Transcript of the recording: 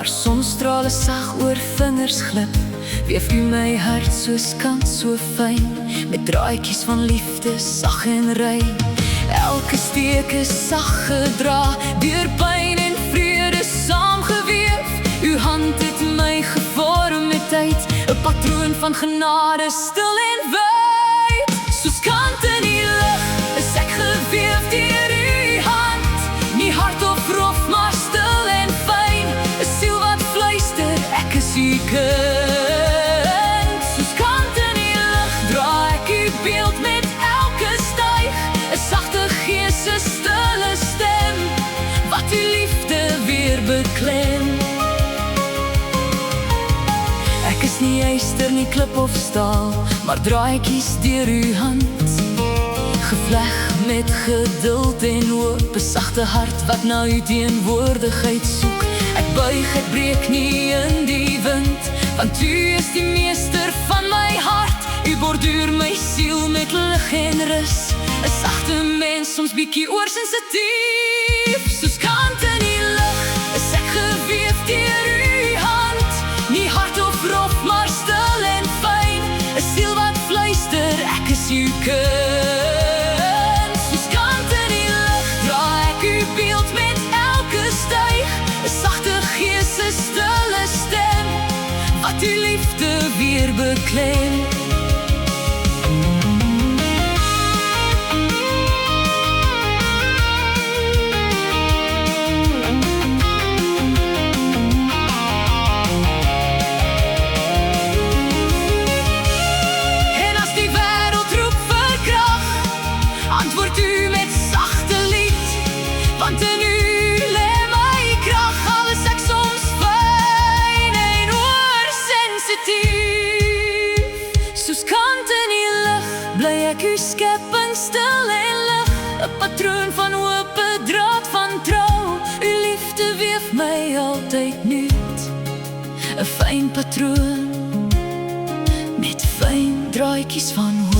waar sonstrale sag oor vingers glip, weef u my hart soos kant so fyn, met draadjies van liefde sag en rein. Elke steek is sag gedra, deur pyn en vrede saamgeweef. U hand het my gevorm met tyd, 'n patroon van genade stil en wyd. Soos kant in die lug is ek geweef deur u hand, nie hard of rof, maar stil en fyn, 'n siel wat fluister, ek is u kind. Soos kant in die lug dra ek u beeld met elke styg, 'n sagte gees, 'n stille stem, wat u liefde weer beklem. Ek is nie yster, nie klip of staal, maar draadjies deur u hand, gevleg met geduld en hoop, 'n sagte hart wat na u teenwoordigheid soek. Ek buig, ek breek nie in die wind, want u is die meester van my hart. U borduur my siel met lig en rus, 'n sagte mens, soms bietjie oorsensitief. Soos kant in die lug is ek geweef deur u hand, nie hard of rof, maar stil en fyn, 'n siel wat fluister, ek is u kind. Soos kant in die lug dra ek u beeld met elke styg, 'n sagte gees, 'n stille stem, wat u liefde weer beklem. Antwoord u met sagte lied, want in u lê my krag, al is ek soms fyn en oorsensitief. Soos kant in die lug bly ek u skepping stil en lig, 'n patroon van hoop, 'n draad van trou, u liefde weef my altyd nuut, 'n fyn patroon met fyn draadjies van hoop.